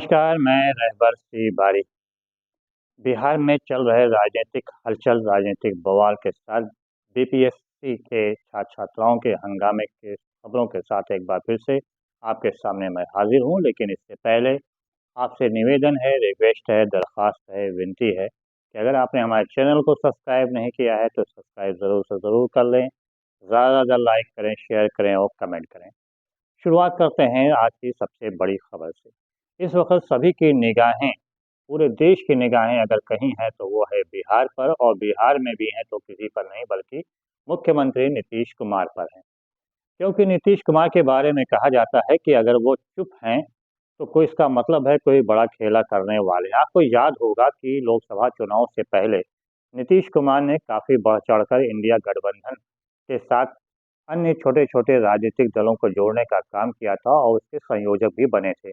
नमस्कार, मैं रहबर सी बारी। बिहार में चल रहे राजनीतिक हलचल, राजनीतिक बवाल के साथ बीपीएससी के छात्र-छात्राओं के हंगामे के खबरों के साथ एक बार फिर से आपके सामने मैं हाज़िर हूँ। लेकिन इससे पहले आपसे निवेदन है, रिक्वेस्ट है, दरख्वास्त है, विनती है कि अगर आपने हमारे चैनल को सब्सक्राइब नहीं किया है तो सब्सक्राइब ज़रूर से ज़रूर कर लें। ज़्यादा से ज़्यादा लाइक करें, शेयर करें और कमेंट करें। शुरुआत करते हैं आज की सबसे बड़ी खबर से। इस वक्त सभी की निगाहें, पूरे देश की निगाहें अगर कहीं हैं तो वो है बिहार पर, और बिहार में भी हैं तो किसी पर नहीं बल्कि मुख्यमंत्री नीतीश कुमार पर हैं। क्योंकि नीतीश कुमार के बारे में कहा जाता है कि अगर वो चुप हैं तो कोई इसका मतलब है कोई बड़ा खेला करने वाले हैं। आपको याद होगा कि लोकसभा चुनाव से पहले नीतीश कुमार ने काफ़ी बढ़ चढ़कर इंडिया गठबंधन के साथ अन्य छोटे-छोटे राजनीतिक दलों को जोड़ने का काम किया था और उसके संयोजक भी बने थे।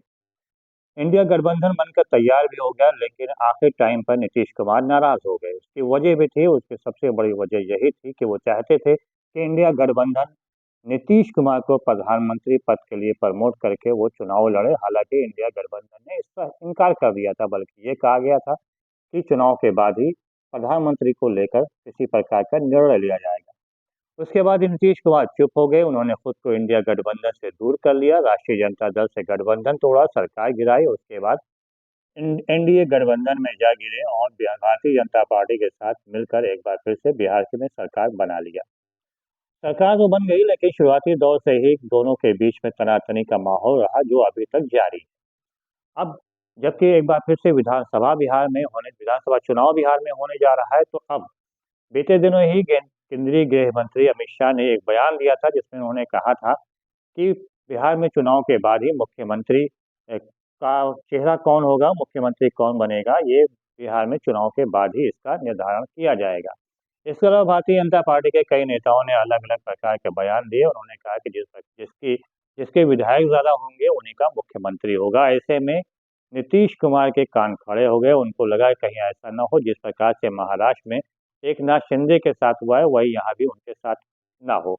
इंडिया गठबंधन बनकर तैयार भी हो गया, लेकिन आखिर टाइम पर नीतीश कुमार नाराज़ हो गए। उसकी वजह भी थी, उसकी सबसे बड़ी वजह यही थी कि वो चाहते थे कि इंडिया गठबंधन नीतीश कुमार को प्रधानमंत्री पद के लिए प्रमोट करके वो चुनाव लड़े। हालाँकि इंडिया गठबंधन ने इसका इनकार कर दिया था, बल्कि ये कहा गया था कि चुनाव के बाद ही प्रधानमंत्री को लेकर किसी प्रकार का निर्णय लिया जाएगा। उसके बाद नीतीश कुमार चुप हो गए, उन्होंने खुद को इंडिया गठबंधन से दूर कर लिया, राष्ट्रीय जनता दल से गठबंधन तोड़ा, सरकार गिराई। उसके बाद एनडीए गठबंधन में जा गिरे और भारतीय जनता पार्टी के साथ मिलकर एक बार फिर से बिहार में सरकार बना लिया। सरकार तो बन गई, लेकिन शुरुआती दौर से ही दोनों के बीच में तनातनी का माहौल रहा, जो अभी तक जारी है। अब जबकि एक बार फिर से विधानसभा चुनाव बिहार में होने जा रहा है, तो अब बीते दिनों ही केंद्रीय गृह मंत्री अमित शाह ने एक बयान दिया था, जिसमें उन्होंने कहा था कि बिहार में चुनाव के बाद ही मुख्यमंत्री का चेहरा कौन होगा, मुख्यमंत्री कौन बनेगा, ये बिहार में चुनाव के बाद ही इसका निर्धारण किया जाएगा। इसके अलावा भारतीय जनता पार्टी के कई नेताओं ने अलग-अलग प्रकार के बयान दिए। उन्होंने कहा कि जिसके विधायक ज़्यादा होंगे उन्हीं का मुख्यमंत्री होगा। ऐसे में नीतीश कुमार के कान खड़े हो गए। उनको लगा कहीं ऐसा ना हो जिस प्रकार से महाराष्ट्र में एकनाथ शिंदे के साथ हुआ है, वही यहाँ भी उनके साथ ना हो।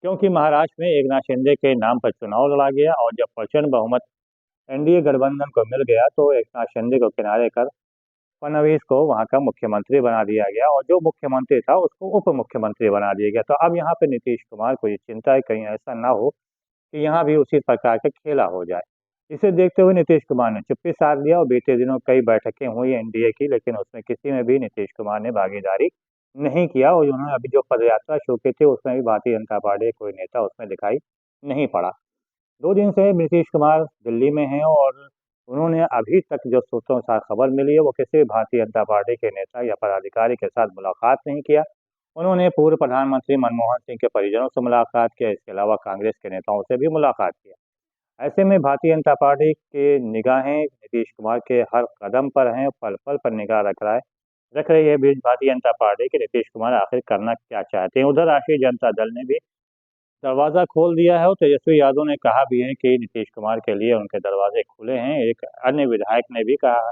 क्योंकि महाराष्ट्र में एकनाथ शिंदे के नाम पर चुनाव लड़ा गया और जब प्रचंड बहुमत एनडीए गठबंधन को मिल गया तो एकनाथ शिंदे को किनारे कर फडणवीस को वहाँ का मुख्यमंत्री बना दिया गया और जो मुख्यमंत्री था उसको उप मुख्यमंत्री बना दिया गया। तो अब यहाँ पे नीतीश कुमार को ये चिंता है कहीं ऐसा ना हो कि यहाँ भी उसी प्रकार का खेला हो जाए। इसे देखते हुए नीतीश कुमार ने चुप्पी साध लिया और बीते दिनों कई बैठकें हुई एनडीए की, लेकिन उसमें किसी में भी नीतीश कुमार ने भागीदारी नहीं किया और उन्होंने अभी जो पदयात्रा शुरू की थी उसमें भी भारतीय जनता पार्टी का कोई नेता उसमें दिखाई नहीं पड़ा। 2 दिन से नीतीश कुमार दिल्ली में हैं और उन्होंने अभी तक जो सूत्रों से खबर मिली है वो किसी भी भारतीय जनता पार्टी के नेता या पदाधिकारी के साथ मुलाकात नहीं किया। उन्होंने पूर्व प्रधानमंत्री मनमोहन सिंह के परिजनों से मुलाकात किया, इसके अलावा कांग्रेस के नेताओं से भी मुलाकात किया। ऐसे में भारतीय जनता पार्टी की निगाहें नीतीश कुमार के हर कदम पर हैं, पल-पल पर निगाह रख रही है भारतीय जनता पार्टी कि नीतीश कुमार आखिर करना क्या चाहते हैं। उधर राष्ट्रीय जनता दल ने भी दरवाज़ा खोल दिया है और तेजस्वी यादव ने कहा भी है कि नीतीश कुमार के लिए उनके दरवाजे खुले हैं। एक अन्य विधायक ने भी कहा है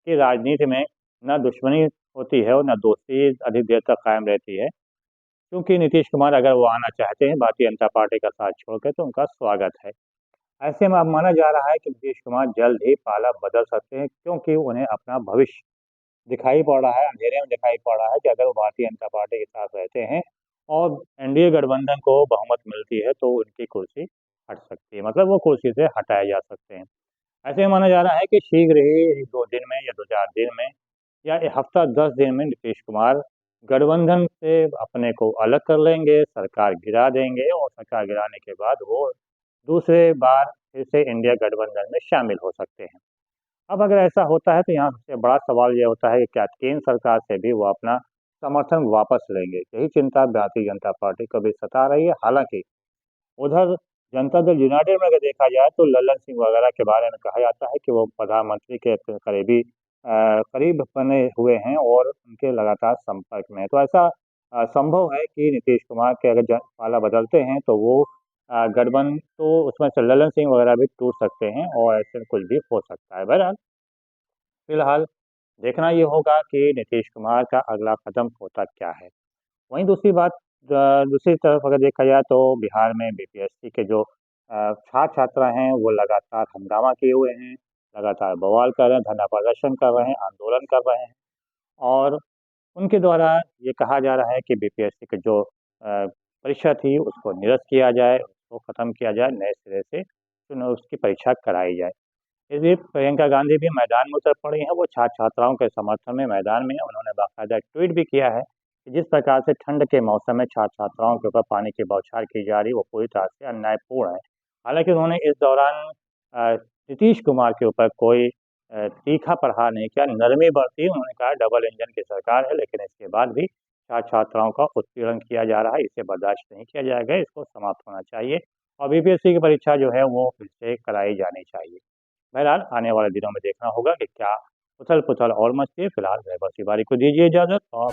कि राजनीति में ना दुश्मनी होती है और ना दोस्ती अधिक देर तक कायम रहती है। क्योंकि नीतीश कुमार अगर वो आना चाहते हैं भारतीय जनता पार्टी का साथ छोड़कर तो उनका स्वागत है। ऐसे में अब माना जा रहा है कि नीतीश कुमार जल्द ही पाला बदल सकते हैं, क्योंकि उन्हें अपना भविष्य दिखाई पड़ रहा है, अंधेरे में दिखाई पड़ रहा है कि अगर वो भारतीय जनता पार्टी के साथ रहते हैं और एनडीए गठबंधन को बहुमत मिलती है तो उनकी कुर्सी हट सकती है, मतलब वो कुर्सी से हटाए जा सकते हैं। ऐसे में माना जा रहा है कि शीघ्र ही 1-2 दिन में या 2-4 दिन में या 1 हफ्ता 10 दिन में नीतीश कुमार गठबंधन से अपने को अलग कर लेंगे, सरकार गिरा देंगे और सरकार गिराने के बाद वो दूसरे बार फिर से इंडिया गठबंधन में शामिल हो सकते हैं। अब अगर ऐसा होता है तो यहाँ सबसे बड़ा सवाल ये होता है कि क्या केंद्र सरकार से भी वो अपना समर्थन वापस लेंगे? यही चिंता भारतीय जनता पार्टी को भी सता रही है। हालाँकि उधर जनता दल यूनाइटेड में अगर देखा जाए तो लल्लन सिंह वगैरह के बारे में कहा जाता है कि वो प्रधानमंत्री के करीब बने हुए हैं और उनके लगातार संपर्क में हैं। तो ऐसा संभव है कि नीतीश कुमार के अगर पाला बदलते हैं तो वो गठबंधन तो उसमें से लल्लन सिंह वगैरह भी टूट सकते हैं और ऐसे में कुछ भी हो सकता है। बहरहाल फिलहाल देखना ये होगा कि नीतीश कुमार का अगला कदम होता क्या है। वहीं दूसरी तरफ अगर देखा जाए तो बिहार में बीपीएससी के जो छात्र-छात्रा हैं वो लगातार हंगामा किए हुए हैं। लगातार बवाल कर रहे हैं, धरना प्रदर्शन कर रहे हैं, आंदोलन कर रहे हैं और उनके द्वारा ये कहा जा रहा है कि बीपीएससी की जो परीक्षा थी उसको निरस्त किया जाए, उसको ख़त्म किया जाए, नए सिरे से उसकी परीक्षा कराई जाए। इसलिए प्रियंका गांधी भी मैदान में उतर पड़ी हैं, वो छात्र-छात्राओं के समर्थन में मैदान में हैं। उन्होंने बाकायदा ट्वीट भी किया है कि जिस प्रकार से ठंड के मौसम में छात्र-छात्राओं के ऊपर पानी की बौछार की जा रही है, वो पूरी तरह से अन्यायपूर्ण है। हालाँकि उन्होंने इस दौरान नीतीश कुमार के ऊपर कोई तीखा प्रहार नहीं किया, नरमी बरती। उन्होंने कहा डबल इंजन की सरकार है, लेकिन इसके बाद भी छात्र-छात्राओं का उत्पीड़न किया जा रहा है, इसे बर्दाश्त नहीं किया जाएगा, इसको समाप्त होना चाहिए और बीपीएससी की परीक्षा जो है वो फिर से कराई जानी चाहिए। बहरहाल आने वाले दिनों में देखना होगा कि क्या उथल-पुथल और मचती है। फिलहाल मैं बस इबारी को दीजिए इजाज़त और